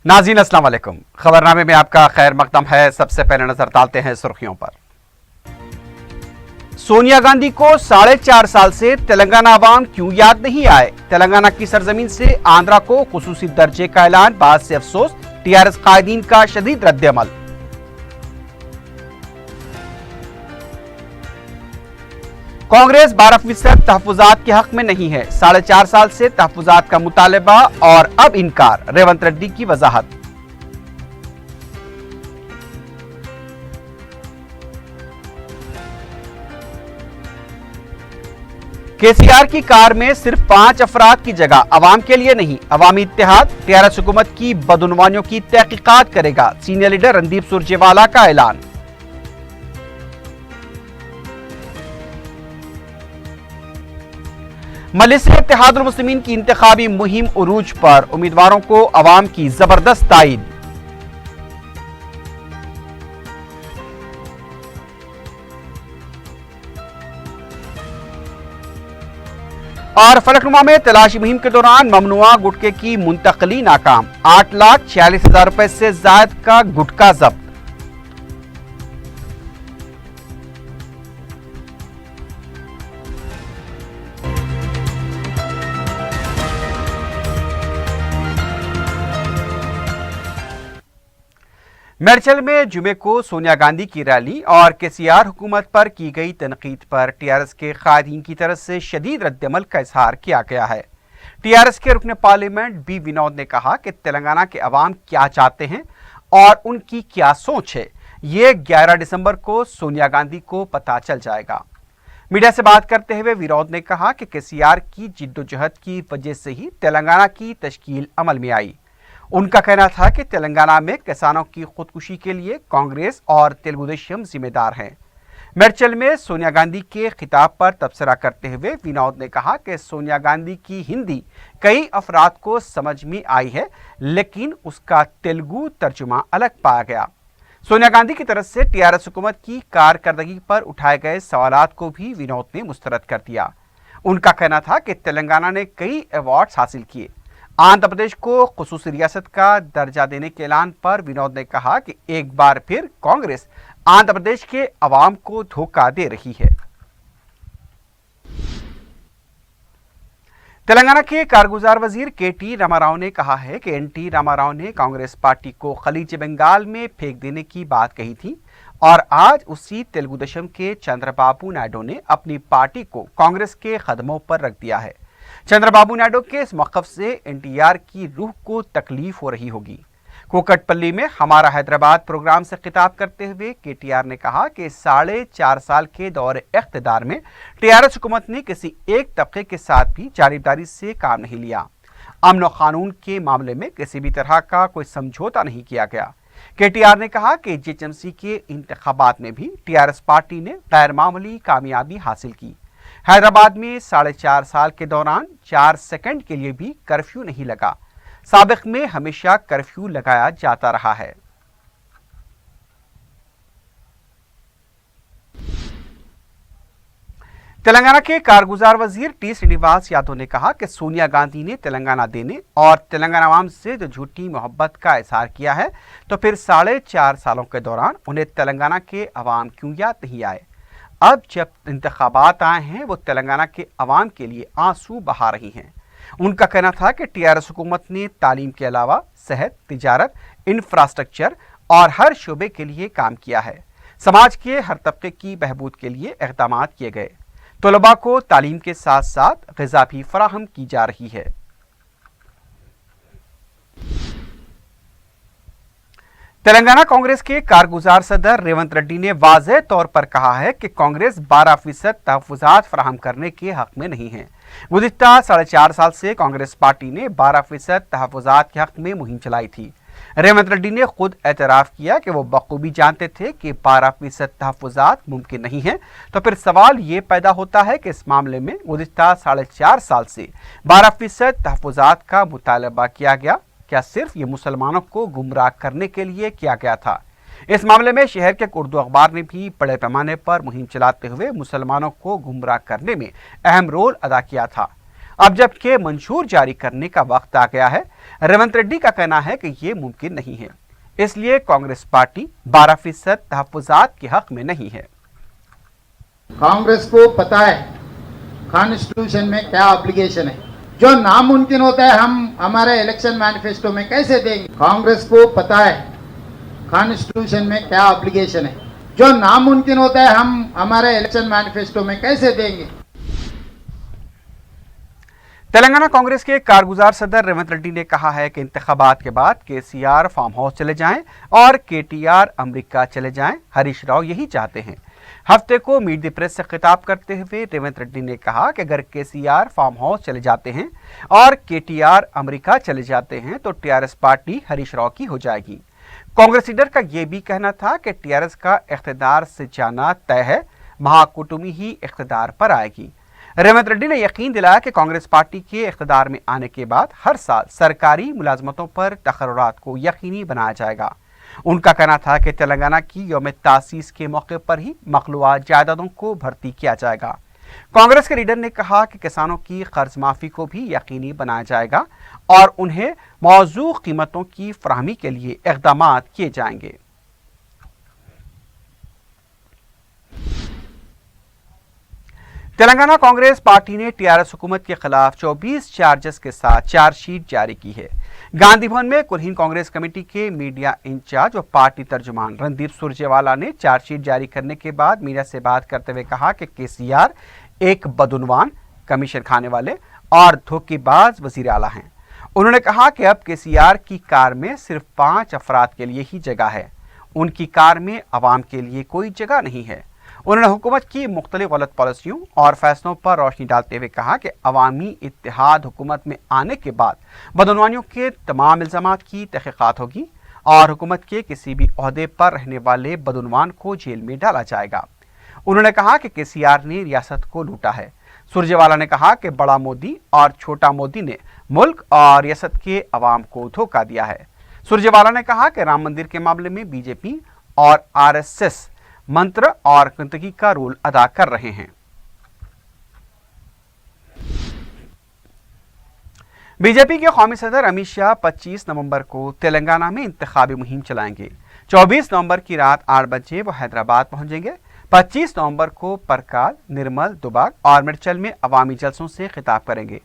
नाज़रीन अस्सलाम वालेकुम। खबरनामे में आपका खैर मकदम है। सबसे पहले नजर डालते हैं सुर्खियों पर। सोनिया गांधी को 4.5 साल से तेलंगाना अवाम क्यों याद नहीं आए? तेलंगाना की सरजमीन से आंध्रा को खुसूसी दर्जे का ऐलान, बाद से अफसोस, टीआरएस कायदीन का शदीद रद्द-ए-अमल। कांग्रेस 12% तहफुजात के हक में नहीं है। 4.5 साल से तहफुजात का मुतालबा और अब इनकार, रेवंत रेड्डी की वजाहत। केसीआर की कार में सिर्फ 5 अफराद की जगह, अवाम के लिए नहीं। अवामी इत्तेहाद टीआरएस हुकूमत की बदउनवानियों की तहकीकात करेगा, सीनियर लीडर रणदीप सुरजेवाला का ऐलान। मजलिस इत्तेहादुल मुस्लिमीन की इंतखाबी मुहिम उरूज पर, उम्मीदवारों को अवाम की जबरदस्त ताईद। और फलकनुमा में तलाशी मुहिम के दौरान ममनुआ गुटके की मुंतकली नाकाम, 8,46,000 रुपए से ज्यादा का गुटका जब्त। मेडचल में जुमे को सोनिया गांधी की रैली और केसीआर हुकूमत पर की गई तनकीद पर टीआरएस के कायदीन की तरफ से शदीद रद्द-ए-अमल का इजहार किया गया है। टीआरएस के रुकन पार्लियामेंट बी विनोद ने कहा कि तेलंगाना के अवाम क्या चाहते हैं और उनकी क्या सोच है, ये 11 दिसंबर को सोनिया गांधी को पता चल जाएगा। मीडिया से बात करते हुए विनोद ने कहा कि केसीआर की जिद्दोजहद की वजह से ही तेलंगाना की तश्कील अमल में आई। उनका कहना था कि तेलंगाना में किसानों की खुदकुशी के लिए कांग्रेस और तेलुगु देशम जिम्मेदार हैं। मेडचल में सोनिया गांधी के खिताब पर तबसरा करते हुए विनोद ने कहा कि सोनिया गांधी की हिंदी कई अफराद को समझ में आई है, लेकिन उसका तेलुगु तर्जुमा अलग पाया गया। सोनिया गांधी की तरफ से टीआरएस हुकूमत की कारकर्दगी पर उठाए गए सवालात को भी विनोद ने मुस्तरद कर दिया। उनका कहना था कि तेलंगाना ने कई अवार्ड्स हासिल किए। आंध्र प्रदेश को खुसूसी रियासत का दर्जा देने के ऐलान पर विनोद ने कहा कि एक बार फिर कांग्रेस आंध्र प्रदेश के अवाम को धोखा दे रही है। तेलंगाना के कारगुजार वजीर केटी रामाराव ने कहा है कि एनटी रामाराव ने कांग्रेस पार्टी को खलीज बंगाल में फेंक देने की बात कही थी और आज उसी तेलुगु देशम के चंद्रबाबू नायडू ने अपनी पार्टी को कांग्रेस के कदमों पर रख दिया है। चंद्रबाबू नायडू के इस मौक़िफ़ से एनटीआर की रूह को तकलीफ हो रही होगी। कोकटपल्ली में हमारा हैदराबाद प्रोग्राम से खिताब करते हुए केटीआर ने कहा कि 4.5 साल के दौरे इख्तिदार में टीआरएस हुकूमत ने किसी एक तबके के साथ भी जानिबदारी से काम नहीं लिया। अमन और कानून के मामले में किसी भी तरह का कोई समझौता नहीं किया गया। केटीआर ने कहा कि जीएचएमसी के इंतखाबात में भी टीआरएस पार्टी ने गैर मामूली कामयाबी हासिल की। हैदराबाद में 4.5 साल के दौरान 4 सेकंड के लिए भी कर्फ्यू नहीं लगा। साबिक में हमेशा कर्फ्यू लगाया जाता रहा है। तेलंगाना के कारगुजार वजीर टी श्रीनिवास यादव ने कहा कि सोनिया गांधी ने तेलंगाना देने और तेलंगाना अवाम से जो झूठी मोहब्बत का इजहार किया है, तो फिर 4.5 सालों के दौरान उन्हें तेलंगाना के अवाम क्यों याद नहीं आए? अब जब इंतखाबात आए हैं, वो तेलंगाना के अवाम के लिए आंसू बहा रही हैं। उनका कहना था कि टीआरएस हुकूमत ने तालीम के अलावा सेहत, तिजारत, इंफ्रास्ट्रक्चर और हर शोबे के लिए काम किया है। समाज के हर तबके की बहबूद के लिए इक़दाम किए गए। तलबा को तालीम के साथ साथ ग़िज़ा भी फराहम की जा रही है। तेलंगाना कांग्रेस के कारगुजार सदर रेवंत रेड्डी ने वाज़ेह तौर पर कहा है कि कांग्रेस 12% तहफ़्फ़ुज़ात फराहम करने के हक में नहीं है। गुज़िश्ता 4.5 साल से कांग्रेस पार्टी ने 12% तहफ़्फ़ुज़ात के हक में मुहिम चलाई थी। रेवंत रेड्डी ने खुद एतराफ़ किया कि वो बखूबी जानते थे कि 12% तहफ़्फ़ुज़ात मुमकिन नहीं है। तो फिर सवाल ये पैदा होता है कि इस मामले में गुज़िश्ता 4.5 साल से 12% तहफ़्फ़ुज़ात का मुतालबा किया गया, क्या सिर्फ ये मुसलमानों को गुमराह करने के लिए किया गया था? इस मामले में शहर के उर्दू अखबार ने भी बड़े पैमाने पर मुहिम चलाते हुए मुसलमानों को गुमराह करने में अहम रोल अदा किया था। अब जबकि मंशूर जारी करने का वक्त आ गया है, रेवंत रेड्डी का कहना है कि ये मुमकिन नहीं है। इसलिए कांग्रेस पार्टी 12% तहफ्फुज़ात के हक में नहीं है। कांग्रेस को पता है कॉन्स्टिट्यूशन में क्या ऑब्लिगेशन है। जो नामुमकिन होता है हम हमारे इलेक्शन मैनिफेस्टो में कैसे देंगे। कांग्रेस को पता है कॉन्स्टिट्यूशन में क्या ऑब्लिगेशन है। जो नामुमकिन होता है हम हमारे इलेक्शन मैनिफेस्टो में कैसे देंगे। तेलंगाना कांग्रेस के कारगुजार सदर रेवंत रेड्डी ने कहा है कि इंतखाबात के बाद केसीआर फार्म हाउस चले जाएं और केटीआर अमेरिका चले जाएं। हरीश राव यही चाहते हैं। हफ्ते को मीट द प्रेस से खिताब करते हुए रेवंत रेड्डी ने कहा कि अगर केसीआर फार्म हाउस चले जाते हैं और केटीआर अमेरिका चले जाते हैं तो टीआरएस पार्टी हरीश राव की हो जाएगी। कांग्रेस लीडर का यह भी कहना था कि टीआरएस का इख्तिदार से जाना तय है, महाकुटुंबी ही इख्तिदार पर आएगी। रेवंत रेड्डी ने यकीन दिलाया कि कांग्रेस पार्टी के इख्तिदार में आने के बाद हर साल सरकारी मुलाजमतों पर तकर्रुरात को यकीनी बनाया जाएगा। उनका कहना था कि तेलंगाना की यौम तासीस के मौके पर ही मखलूआ जायदादों को भर्ती किया जाएगा। कांग्रेस के लीडर ने कहा कि किसानों की कर्ज माफी को भी यकीनी बनाया जाएगा और उन्हें मौजू कीमतों की फराहमी के लिए इक़दाम किए जाएंगे। तेलंगाना कांग्रेस पार्टी ने टीआरएस हुकूमत के खिलाफ 24 चार्जेस के साथ चार्जशीट जारी की है। गांधी भवन में कुलहीन कांग्रेस कमेटी के मीडिया इंचार्ज और पार्टी तर्जुमान रणदीप सुरजेवाला ने चार्जशीट जारी करने के बाद मीडिया से बात करते हुए कहा कि केसीआर एक बदउनवान, कमीशन खाने वाले और धोखेबाज वजीर आला हैं। उन्होंने कहा कि अब केसीआर की कार में सिर्फ 5 अफराद के लिए ही जगह है, उनकी कार में अवाम के लिए कोई जगह नहीं है। उन्होंने हुकूमत की मुख्तलिफ गलत पॉलिसियों और फैसलों पर रोशनी डालते हुए कहा कि अवामी इत्तेहाद हुकूमत में आने के बाद बदउनवानियों के तमाम इल्ज़ाम की तहक़ीक़ात होगी और हुकूमत के किसी भी ओहदे पर रहने वाले बदउनवान को जेल में डाला जाएगा। उन्होंने कहा कि केसीआर ने रियासत को लूटा है। सुरजेवाला ने कहा कि बड़ा मोदी और छोटा मोदी ने मुल्क और रियासत के अवाम को धोखा दिया है। सुरजेवाला ने कहा कि राम मंदिर के मामले में बीजेपी और आरएसएस मंत्र और गंदगी का रोल अदा कर रहे हैं। बीजेपी के कौमी सदर अमित शाह 25 नवंबर को तेलंगाना में इंतखाबी मुहिम चलाएंगे। 24 नवंबर की रात 8 बजे वो हैदराबाद पहुंचेंगे। 25 नवंबर को परकाल, निर्मल, दुबाग और मिर्चल में अवामी जलसों से खिताब करेंगे।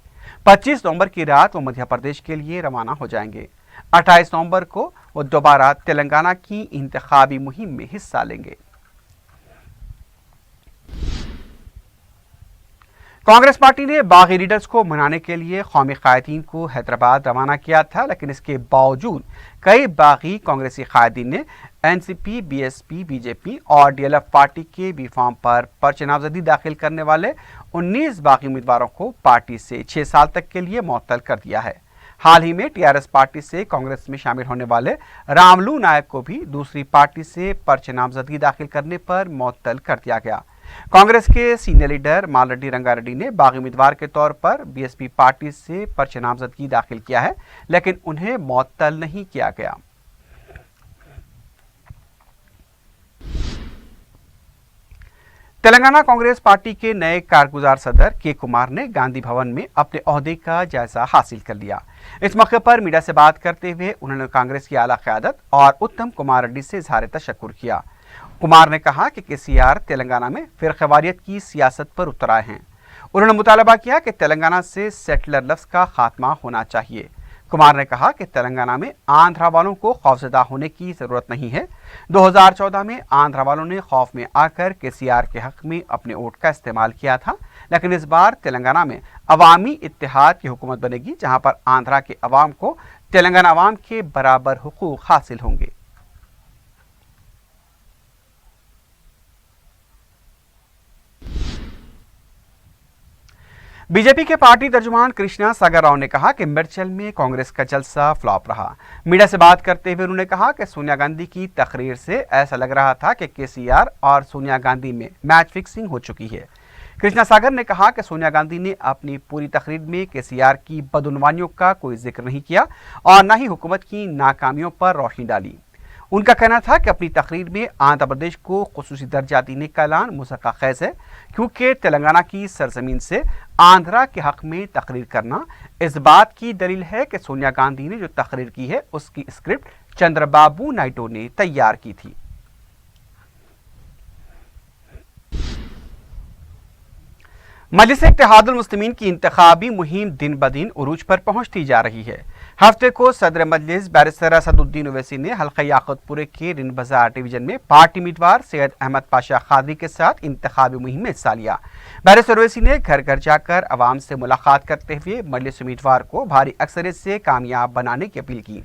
25 नवंबर की रात वो मध्य प्रदेश के लिए रवाना हो जाएंगे। 28 नवंबर को वो दोबारा तेलंगाना की इंतखाबी मुहिम में हिस्सा लेंगे। कांग्रेस पार्टी ने बागी लीडर्स को मनाने के लिए कौमी कायदीन को हैदराबाद रवाना किया था, लेकिन इसके बावजूद कई बागी कांग्रेसी कायदीन ने एनसीपी, बीएसपी, बीजेपी और डीएलएफ पार्टी के बी फॉर्म पर पर्चे नामजदगी दाखिल करने वाले 19 बागी उम्मीदवारों को पार्टी से 6 साल तक के लिए मुअत्तल कर दिया है। हाल ही में टीआरएस पार्टी से कांग्रेस में शामिल होने वाले रामलू नायक को भी दूसरी पार्टी से पर्चे नामजदगी दाखिल करने पर मुअत्तल कर दिया गया। कांग्रेस के सीनियर लीडर मालरेड्डी रंगारेड्डी ने बागी उम्मीदवार के तौर पर बीएसपी पार्टी से पर्चे नामजदगी दाखिल किया है, लेकिन उन्हें मुअत्तल नहीं किया गया। तेलंगाना कांग्रेस पार्टी के नए कारगुजार सदर के कुमार ने गांधी भवन में अपने ओहदे का जायजा हासिल कर लिया। इस मौके पर मीडिया से बात करते हुए उन्होंने कांग्रेस की आला क़यादत और उत्तम कुमार रेड्डी से इज़हार तशक्कुर किया। कुमार ने कहा कि केसीआर तेलंगाना में फिरक़ेवारियत की सियासत पर उतर आए हैं। उन्होंने मुतालबा किया कि तेलंगाना से सेटलर लफ्ज़ का खात्मा होना चाहिए। कुमार ने कहा कि तेलंगाना में आंध्रा वालों को खौफजदा होने की ज़रूरत नहीं है। 2014 में आंध्रा वालों ने खौफ में आकर केसीआर के हक़ में अपने वोट का इस्तेमाल किया था, लेकिन इस बार तेलंगाना में अवामी इत्तेहाद की हुकूमत बनेगी, जहां पर आंध्रा के अवाम को तेलंगाना अवाम के बराबर हुकूक हासिल होंगे। बीजेपी के पार्टी तर्जुमान कृष्णा सागर राव ने कहा कि मिर्चल में कांग्रेस का जलसा फ्लॉप रहा। मीडिया से बात करते हुए उन्होंने कहा कि सोनिया गांधी की तकरीर से ऐसा लग रहा था कि केसीआर और सोनिया गांधी में मैच फिक्सिंग हो चुकी है। कृष्णा सागर ने कहा कि सोनिया गांधी ने अपनी पूरी तकरीर में केसीआर की बदउनवानियों का कोई जिक्र नहीं किया और न ही हुकूमत की नाकामियों पर रोशनी डाली। उनका कहना था कि अपनी तकरीर में आंध्र प्रदेश को खुसूसी दर्जा देने का ऐलान मुसक्का खैज है, क्योंकि तेलंगाना की सरजमीन से आंध्रा के हक में तकरीर करना इस बात की दलील है कि सोनिया गांधी ने जो तकरीर की है उसकी स्क्रिप्ट चंद्रबाबू नायडू ने तैयार की थी। मजलिस इत्तेहादुल मुस्लिमीन की इंतखाबी मुहिम दिन ब दिन उरूज पर पहुंचती जा रही है। हफ्ते को सदर मजलिस बैरिस्टर असदुद्दीन ओवैसी ने हल्का याकुतपुरे के रिन बाजार डिवीजन में पार्टी उम्मीदवार सैयद अहमद पाशा खादरी के साथ इंतखाबी मुहिम में हिस्सा लिया। बैरिस्टर ओवैसी ने घर घर जाकर अवाम से मुलाकात करते हुए मजलिस उम्मीदवार को भारी अक्सरियत से कामयाब बनाने की अपील की।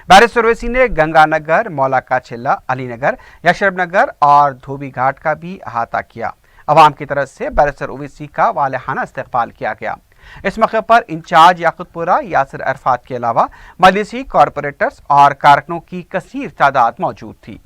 बैरिस्टर ओवैसी ने गंगानगर, मौला का चिल्ला, अलीनगर, यशरफ नगर और धोबी घाट का भी अहाता किया। अवाम की तरफ से बैरिस्टर ओवैसी का वालहाना इस्तकबाल किया गया। इस मौके पर इंचार्ज याकुतपुरा यासिर अरफात के अलावा मजलिसी कॉरपोरेटर्स और कारकुनों की कसीर तादाद मौजूद थी।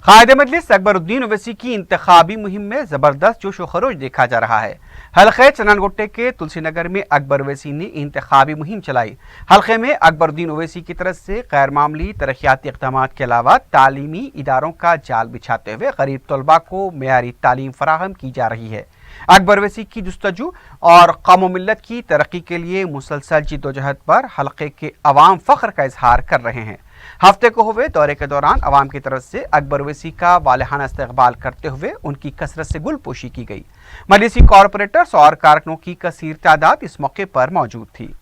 कायदे मजलिस अकबरुद्दीन ओवैसी की इंतखाबी मुहिम में जबरदस्त जोश व खरोश देखा जा रहा है। हल्के चननगुट्टे के तुलसी नगर में अकबर ओवैसी ने इंतखाबी मुहिम चलाई। हल्के में अकबरुद्दीन ओवैसी की तरफ से गैर मामूली तरक्याती इक़दामात के अलावा तालीमी इदारों का जाल बिछाते हुए गरीब तलबा को मेयारी तालीम फराहम की जा रही है। अकबर ओवैसी की जुस्तजू और कौम मिल्लत की तरक्की के लिए मुसलसल जिद्दोजहद पर हल्के के अवाम फख्र का इजहार कर रहे हैं। हफ्ते को हुए दौरे के दौरान अवाम की तरफ से अकबर ओवैसी का वालहाना इस्तकबाल करते हुए उनकी कसरत से गुलपोशी की गई। मजलिसी कॉरपोरेटर्स और कारकुनों की कसीर तादाद इस मौके पर मौजूद थी।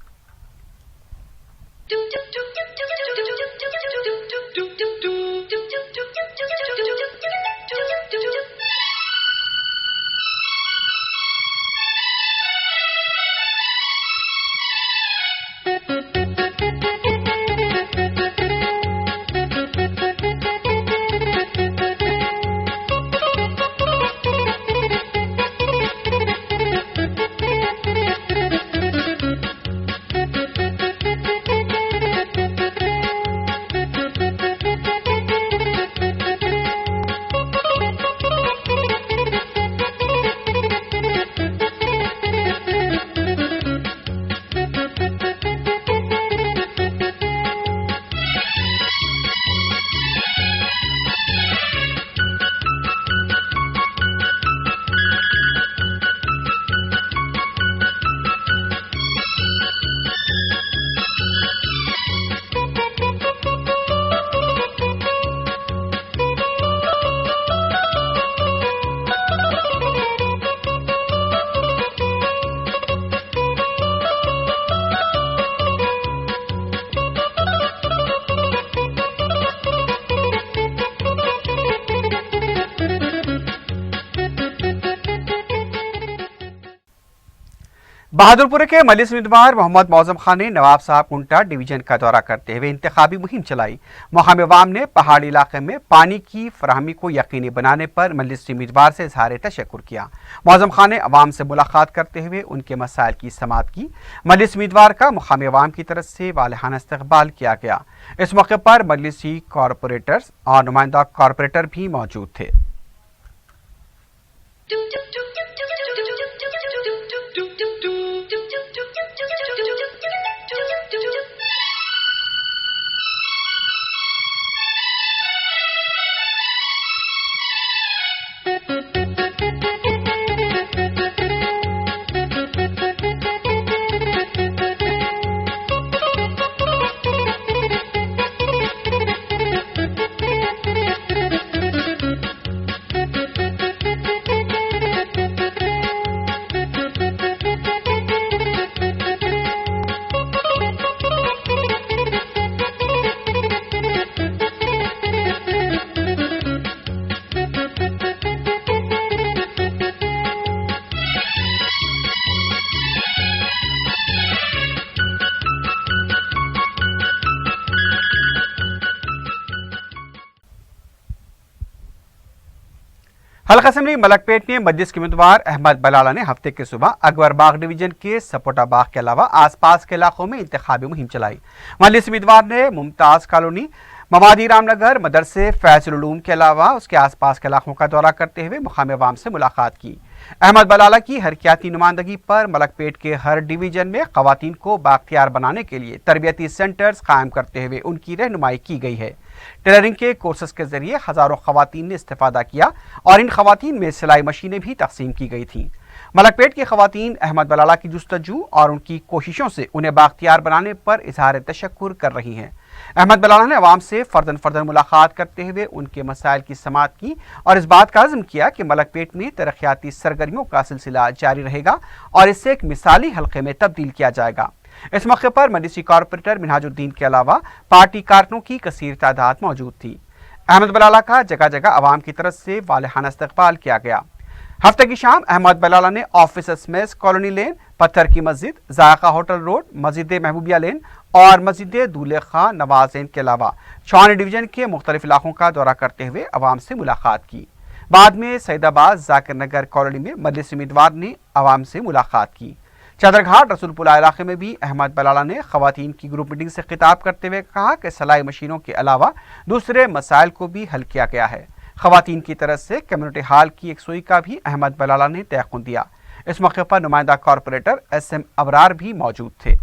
बहादुरपुर के मजलिस उम्मीदवार मोहम्मद मौजम खान ने नवाब साहब कुंटा डिवीजन का दौरा करते हुए इंतखाबी मुहिम चलाई। मुकामी अवाम ने पहाड़ी इलाके में पानी की फराहमी को यकीनी बनाने पर मजलिस उम्मीदवार से इजहार तशक्कुर किया। मौजम खान ने अवाम से मुलाकात करते हुए उनके मसाइल की समाअत की। मजलिस उम्मीदवार का मुकामी अवाम की तरफ से वालहाना इस्तकबाल किया गया। इस मौके पर मजलिसी कॉरपोरेटर्स और नुमाइंदा कॉरपोरेटर भी मौजूद थे। हल्का असम्बली मलकपेट में मजलिस के उम्मीदवार अहमद बलाला ने हफ्ते की सुबह अकबर बाग डिवीजन के सपोटा बाग के अलावा आसपास के इलाकों में इंतखाबी मुहिम चलाई। मजलिस उम्मीदवार ने मुमताज कॉलोनी, मवादी रामनगर, मदरसे फैजुल उलूम के अलावा उसके आसपास के इलाकों का दौरा करते हुए मुकामी अवाम से मुलाकात की। अहमद बलाला की हरकियाती नुमाइंदगी पर मलकपेट के हर डिवीजन में खवातीन को बाख्तियार बनाने के लिए तरबियती सेंटर्स कायम करते हुए उनकी रहनुमाई की गई है। टेलरिंग के कोर्सेज के जरिए हजारों खवातीन ने इस्तेफादा किया और इन खवातीन में सिलाई मशीनें भी तकसीम की गई थीं। मलकपेट की खवातीन अहमद बलाला की जुस्तजू और उनकी कोशिशों से उन्हें बाख्तियार बनाने पर इजहार तशक्कुर कर रही हैं। अहमद बलाला ने अवाम से फर्दन फर्दन मुलाकात करते हुए उनके मसाइल की समाअत की और इस बात का अज़्म किया कि मलकपेट में तरक्याती सरगर्मियों का सिलसिला जारी रहेगा और इसे एक मिसाली हल्के में तब्दील किया जाएगा। इस मौके पर मजलिसी कॉर्पोरेटर मिनहाजुद्दीन के अलावा पार्टी कारकुनों की कसीर तादाद मौजूद थी। अहमद बलाला का जगह जगह अवाम की तरफ से वालिहाना इस्तकबाल किया गया। हफ्ते की शाम अहमद बलाला ने ऑफिसर्स मेस, कॉलोनी लेन, पत्थर की मस्जिद, जायका होटल रोड, मस्जिद महबूबिया लेन और मस्जिद दूल्हे खां नवाज लेन के अलावा छावनी डिवीजन के मुख्तलिफ इलाकों का दौरा करते हुए अवाम से मुलाकात की। बाद में सईदाबाद जाकिर नगर कॉलोनी में मजलिस उम्मीदवार ने अवाम से मुलाकात की। चादरघाट रसूलपुरा इलाके में भी अहमद बलाला ने खवातीन की ग्रुप मीटिंग से खिताब करते हुए कहा कि सिलाई मशीनों के अलावा दूसरे मसाइल को भी हल किया गया है। खवातीन की तरफ से कम्युनिटी हॉल की एक सुई का भी अहमद बलाला ने तयक़ुन दिया। इस मौके पर नुमाइंदा कॉर्पोरेटर SM अबरार भी मौजूद थे।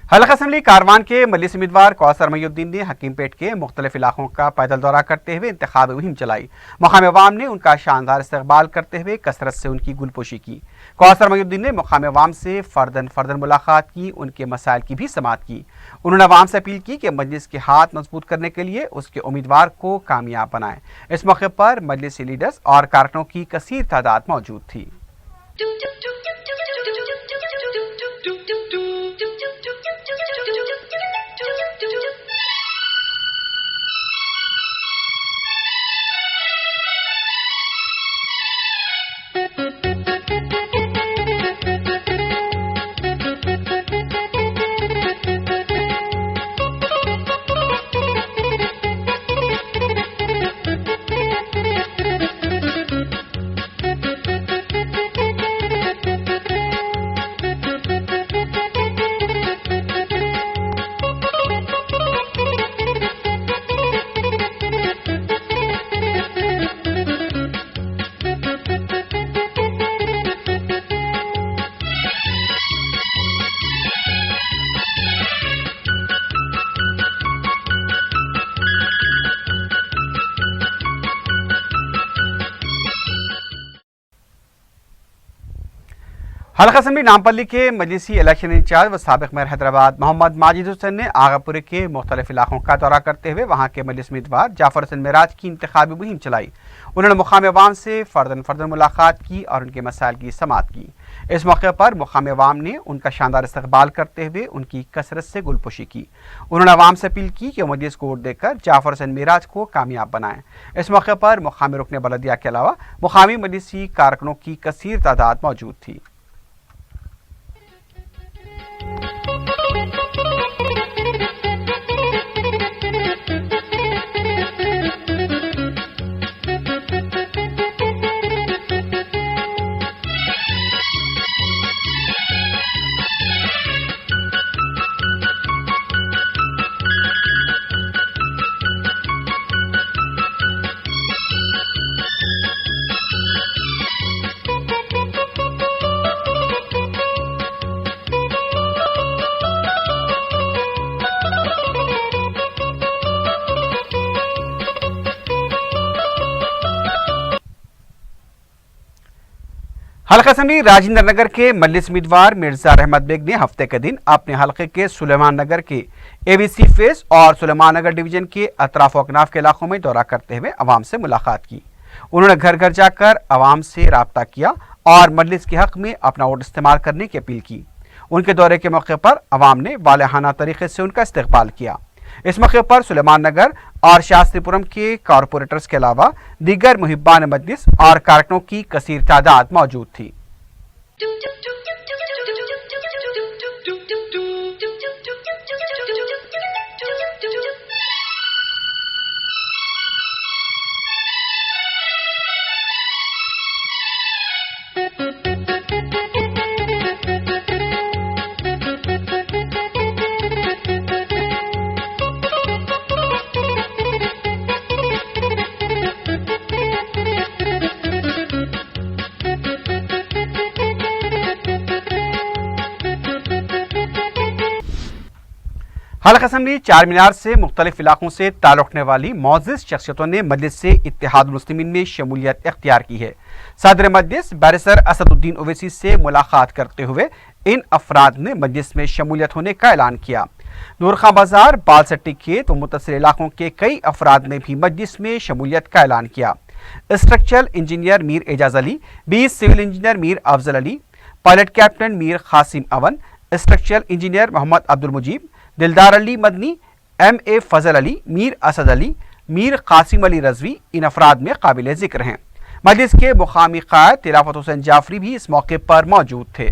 हल्का असम्बली कारवान के मजलिस उम्मीदवार कौसर मईउद्दीन ने हकीमपेट के मुख्तलिफ इलाकों का पैदल दौरा करते हुए इंतखाबी मुहिम चलाई। मुकामी अवाम ने उनका शानदार इस्तकबाल करते हुए कसरत से उनकी गुलपोशी की। कौसर मईउद्दीन ने मुकामी अवाम से फर्दन फर्दन मुलाकात की, उनके मसाइल की भी समाअत की। उन्होंने अवाम से अपील की कि मजलिस के हाथ मजबूत करने के लिए उसके उम्मीदवार को कामयाब बनाएं। इस मौके पर मजलिसी लीडर्स और कारकुनों की कसीर तादाद मौजूद थी। हल्का असम्बली नामपल्ली के मजलिसी इलेक्शन इंचार्ज व साबिक मेयर हैदराबाद मोहम्मद माजिद हुसैन ने आगापुरे के मुख्तलिफ इलाकों का दौरा करते हुए वहाँ के मजलिस उम्मीदवार जाफर हुसैन मेराज की इंतखाबी मुहिम चलाई। उन्होंने मुकामी अवाम से फर्दन फर्दन मुलाकात की और उनके मसाइल की समाअत की। इस मौके पर मुकामी अवाम ने उनका शानदार इस्तकबाल करते हुए उनकी कसरत से गुलपोशी की। उन्होंने अवाम से अपील की कि मजलिस को वोट देकर जाफर हुसैन मेराज को कामयाब बनाएं। इस मौके पर मुकामी रुकने बलदिया के अलावा मुकामी मजलिसी कारकुनों की कसीर तादाद मौजूद थी। हल्का असम्बली राजेंद्र नगर के मजलिस उम्मीदवार मिर्जा रहमत बेग ने हफ्ते के दिन अपने हल्के के सुलेमान नगर के एबीसी फेस और सुलेमान नगर डिवीजन के अतराफ अकनाफ के इलाकों में दौरा करते हुए अवाम से मुलाकात की। उन्होंने घर घर जाकर अवाम से राब्ता किया और मजलिस के हक में अपना वोट इस्तेमाल करने की अपील की। उनके दौरे के मौके पर अवाम ने वालेहाना तरीके से उनका इस्तकबाल किया। इस मौके पर सुलेमान नगर और शास्त्रीपुरम के कारपोरेटर्स के अलावा दीगर मुहिब्बान मजलिस और कारकुनों की कसीर तादाद मौजूद थी। हल्का असम्बली चार मीनार से मुख्तलिफ इलाकों से ताल्लुक़ रखने वाली मोअज़्ज़िज़ शख्सियतों ने मजलिस से इत्तेहाद मुस्लिमीन में शमूलियत इख्तियार की है। सदर मजलिस बैरिस्टर असदुद्दीन ओवैसी से मुलाकात करते हुए इन अफराद ने मजलिस में शमूलियत होने का ऐलान किया। नूरखां बाजार, बालसट्टी खेत व मुतसिर इलाकों के कई अफराद ने भी मजलिस में शमूलियत का ऐलान किया। Structural engineer Mir Ejaz Ali, 20 civil engineer Mir Afzal Ali, pilot captain Mir Qasim Awan, structural engineer Mohammad Abdul Mujeeb, Dildar Ali Madani, MA फजल अली, मीर असद अली, मीर कासिम अली रजवी इन अफराद में काबिल जिक्र हैं। मजलिस के मुकामी कायद तिलावत हुसैन जाफरी भी इस मौके पर मौजूद थे।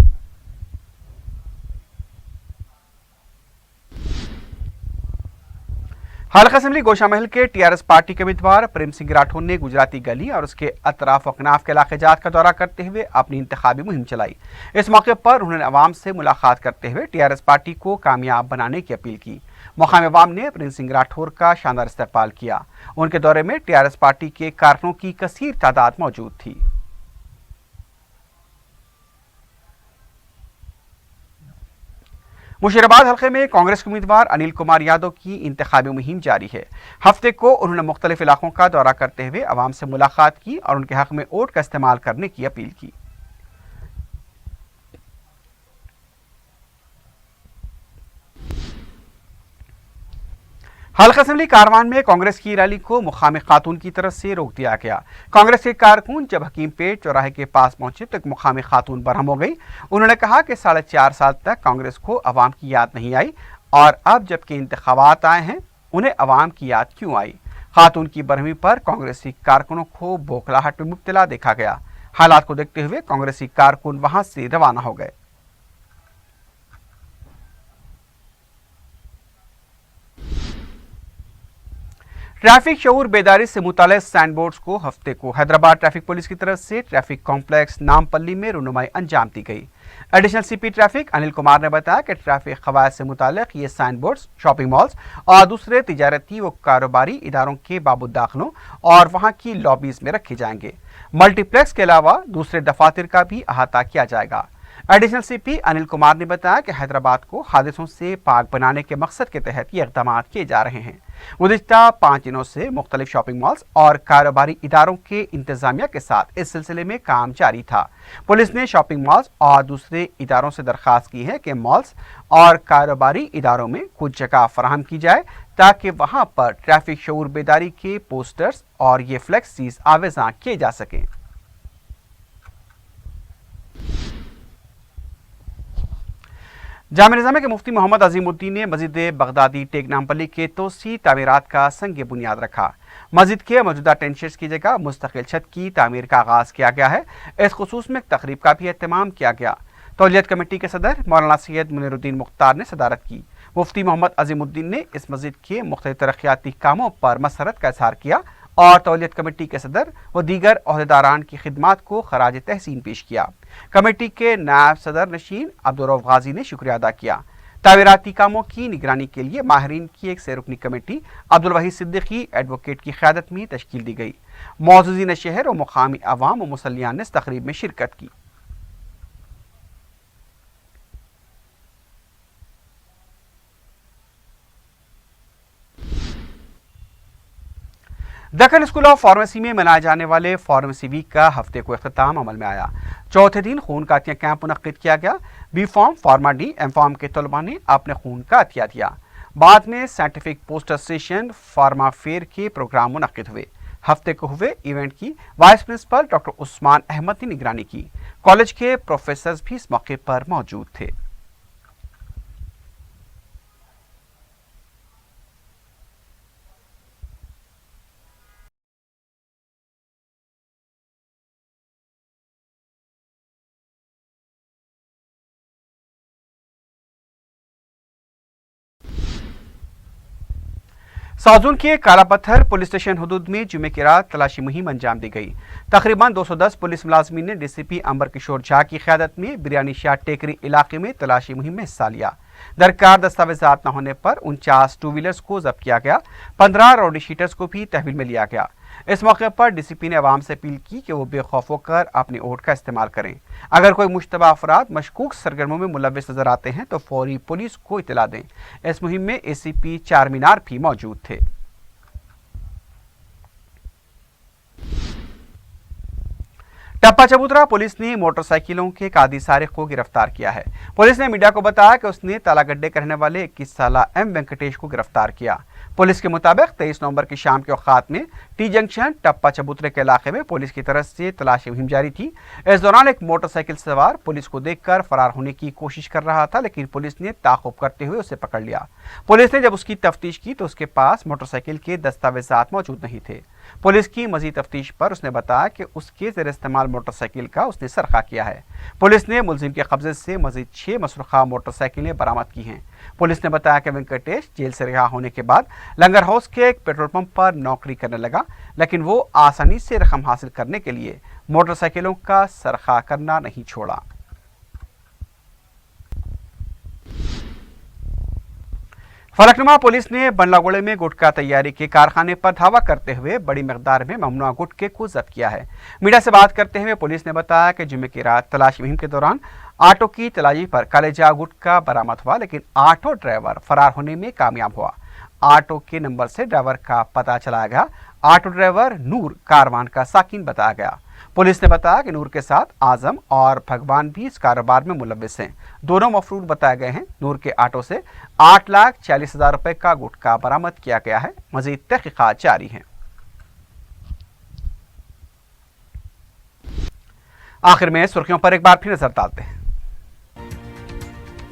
हल्का असम्बली गोशामहल के TRS पार्टी के उम्मीदवार प्रेम सिंह राठौर ने गुजराती गली और उसके अतराफ अकनाफ के इलाके जात का दौरा करते हुए अपनी इंतखाबी मुहिम चलाई। इस मौके पर उन्होंने अवाम से मुलाकात करते हुए TRS पार्टी को कामयाब बनाने की अपील की। मुकामी अवाम ने प्रेम सिंह राठौर का शानदार इस्तकबाल किया। उनके दौरे में TRS पार्टी के कारकुनों की कसीर तादाद मौजूद थी। मुशीराबाद हल्के में कांग्रेस के उम्मीदवार अनिल कुमार यादव की इंतखाबी मुहिम जारी है। हफ्ते को उन्होंने मुख्तलिफ इलाकों का दौरा करते हुए अवाम से मुलाकात की और उनके हक में वोट का इस्तेमाल करने की अपील की। हल्का असम्बली कारवान में कांग्रेस की रैली को मुकामी खातून की तरफ से रोक दिया गया। कांग्रेस के कारकुन जब हकीम पेट चौराहे के पास पहुंचे तो एक मुकामी खातून बरहम हो गई। उन्होंने कहा कि 4.5 साल तक कांग्रेस को अवाम की याद नहीं आई और अब जबकि इंतखाबात आए हैं उन्हें अवाम की याद क्यों आई। खातून की बरहमी पर कांग्रेसी कारकुनों को बौखलाहट में मुब्तला देखा गया। हालात को देखते हुए कांग्रेसी कारकुन वहां से रवाना हो गए। ट्रैफिक शऊर बेदारी से मुताल्लिक साइन बोर्ड्स को हफ्ते को हैदराबाद ट्रैफिक पुलिस की तरफ से ट्रैफिक कॉम्प्लेक्स नामपल्ली में रुनुमाई अंजाम दी गई। Additional CP traffic Anil Kumar ने बताया कि ट्रैफिक खवायद से मुताल्लिक ये साइन बोर्ड्स शॉपिंग मॉल्स और दूसरे तिजारती व कारोबारी इदारों के बाबुल दाखिलों और वहां की लॉबीज में रखे जाएंगे। मल्टीप्लेक्स के अलावा दूसरे दफातर का भी अहाता किया जाएगा। एडिशनल CP अनिल कुमार ने बताया कि हैदराबाद को हादसों से पाक बनाने के मकसद के तहत ये इक़दाम किए जा रहे हैं। गुज़िश्ता 5 दिनों से मुख्तलिफ शॉपिंग मॉल्स और कारोबारी इदारों के इंतजामिया के साथ इस सिलसिले में काम जारी था। पुलिस ने शॉपिंग मॉल्स और दूसरे इदारों से दरख्वास्त की है कि मॉल्स और कारोबारी इदारों में कुछ जगह फराहम की जाए ताकि वहां पर ट्रैफिक शऊर बेदारी के पोस्टर्स और ये फ्लेक्सीज आवेज़ां किए जा सकें। जामिया निज़ामिया के मुफ्ती मोहम्मद अजीमुद्दीन ने मस्जिद बगदादी टेक नामपल्ली के तोसी तामीरात का संग बुनियाद रखा। मस्जिद के मौजूदा टेंट शेड्स की जगह मुस्तकिल छत की तामीर का आगाज़ किया गया है। इस खुसूस में तकरीब का भी एहतमाम किया गया। तौलियत कमेटी के सदर मौलाना सैयद मुनीरुद्दीन मुख्तार ने सदारत की। मुफ्ती मोहम्मद अजीमुद्दीन ने इस मस्जिद के मुख्तलिफ तरक्याती कामों पर मसरत का इज़हार किया और तौलियत कमेटी के सदर व दीगर अहदेदारान की खिदमात को खराज तहसीन पेश किया। कमेटी के नायब सदर नशीन अब्दुर्रऊफ गाजी ने शुक्रिया अदा किया। तामीराती कामों की निगरानी के लिए माहिरीन की एक सैरुकनी कमेटी अब्दुल वहीद सिद्दीकी एडवोकेट की क़यादत में तश्कील दी गई। मौजूदीन शहर और मुकामी अवाम व मुसल्लियान ने इस तकरीब में शिरकत की। दक्कन स्कूल ऑफ फार्मेसी में मनाए जाने वाले फार्मेसी वीक का हफ्ते को अख्ताम अमल में आया। चौथे दिन खून का अतिया कैंप मुनक्किद किया गया। B pharm, pharma D, M pharm के तलबा ने अपने खून का अतिया दिया। बाद में scientific poster session, pharma fair के प्रोग्राम मुनक्किद हुए। हफ्ते को हुए इवेंट की vice principal doctor Usman Ahmad ने निगरानी की। कॉलेज के प्रोफेसर भी इस मौके पर मौजूद थे। साउथ के काला पत्थर पुलिस स्टेशन हुदूद में जुमे की रात तलाशी मुहिम अंजाम दी गई। तकरीबन 210 पुलिस मुलाजमीन ने डीसीपी अंबर किशोर झा की क़यादत में बिरयानी शाह टेकरी इलाके में तलाशी मुहिम में हिस्सा लिया। दरकार दस्तावेजात न होने पर 49 टू व्हीलर्स को जब्त किया गया। 15 राउडी शीटर्स को भी तहवील में लिया गया। इस मौके पर डीसीपी ने अवाम से अपील की कि वो बेखौफ होकर अपनी वोट का इस्तेमाल करें। अगर कोई मुश्तबा अफराद मशकूक सरगर्मों में मुलव्विस नजर आते हैं तो फौरी पुलिस को इतला दें। इस मुहिम में एसीपी चार मीनार भी मौजूद थे। टप्पा चबूतरा पुलिस ने मोटरसाइकिलों के कादी सारिक को गिरफ्तार किया है। पुलिस ने मीडिया को बताया कि उसने तालागड्डे के रहने वाले 21 साला एम वेंकटेश को गिरफ्तार किया। पुलिस के मुताबिक 23 नवंबर की शाम के औकात में टी जंक्शन टप्पा चबूतरे के इलाके में पुलिस की तरफ से तलाशी मुहिम जारी थी। इस दौरान एक मोटरसाइकिल सवार पुलिस को देखकर फरार होने की कोशिश कर रहा था, लेकिन पुलिस ने ताक़ुब करते हुए उसे पकड़ लिया। पुलिस ने जब उसकी तफ्तीश की तो उसके पास मोटरसाइकिल के दस्तावेजात मौजूद नहीं थे। पुलिस की मजीद तफ्तीश पर उसने बताया कि उसके ज़ेर इस्तेमाल मोटरसाइकिल का उसने सरखा किया है। पुलिस ने मुलजिम के कब्जे से मजीद 6 मसरूखा मोटरसाइकिलें बरामद की हैं। पुलिस ने बताया कि वेंकटेश जेल से रिहा होने के बाद लंगर हाउस के एक पेट्रोल पंप पर नौकरी करने लगा, लेकिन वो आसानी से रकम हासिल करने के लिए मोटरसाइकिलों का सरखा करना नहीं छोड़ा। फलकनुमा पुलिस ने बंडलागोड़े में गुटखा तैयारी के कारखाने पर धावा करते हुए बड़ी मकदार में ममनुआ गुटखे को जब्त किया है। मीडिया से बात करते हुए पुलिस ने बताया कि जुमे की रात तलाशी मुहिम के दौरान ऑटो की तलाशी पर कालेजा गुटखा बरामद हुआ, लेकिन ऑटो ड्राइवर फरार होने में कामयाब हुआ। ऑटो के नंबर से ड्राइवर का पता चलाया गया। ऑटो ड्राइवर नूर कारवान का साकिन बताया गया। पुलिस ने बताया कि नूर के साथ आजम और भगवान भी इस कारोबार में मुलव्विस हैं। दोनों मफरूर बताए गए हैं। नूर के ऑटो से 8,40,000 रुपए का गुटखा बरामद किया गया है। मजीद तहकीकात जारी हैं। आखिर में सुर्खियों पर एक बार फिर नजर डालते हैं।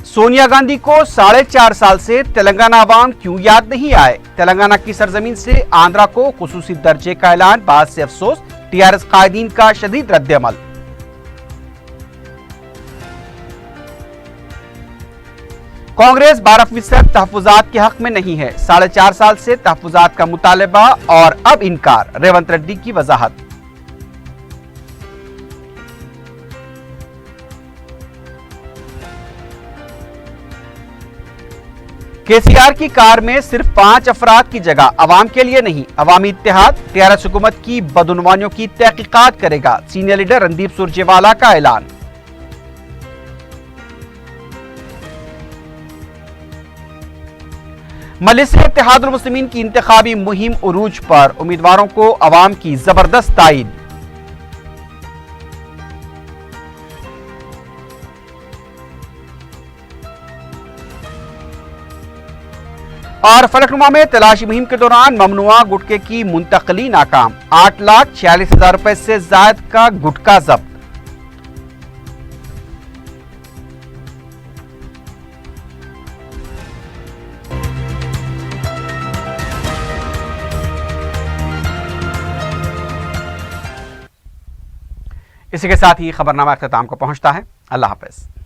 सोनिया गांधी को 4.5 साल से तेलंगाना अवाम क्यों याद नहीं आए? तेलंगाना की सरजमीन से आंध्रा को खुसूसी दर्जे का ऐलान, बाद से अफसोस। टीआरएस कायदीन का शदीद रद्द-ए-अमल। कांग्रेस 12% तहफुजात के हक में नहीं है। 4.5 साल से तहफुजात का मुतालबा और अब इनकार। रेवंत रेड्डी की वजाहत। केसीआर की कार में सिर्फ 5 अफराद की जगह अवाम के लिए नहीं। अवामी इत्तेहाद टीआरएस हुकूमत की बदनुमानियों की तहकीकात करेगा। सीनियर लीडर रणदीप सुरजेवाला का ऐलान। मजलिस इत्तेहादुल मुस्लिमीन की इंतखाबी मुहिम उरूज पर, उम्मीदवारों को अवाम की जबरदस्त तायीद। और फलकनुमा में तलाशी मुहिम के दौरान ममनुआ गुटखे की मुंतकली नाकाम। 8,40,000 रुपए से ज्यादा का गुटखा जब्त। इसी के साथ ही खबरनामा अख्ताम को पहुंचता है। अल्लाह हाफिज।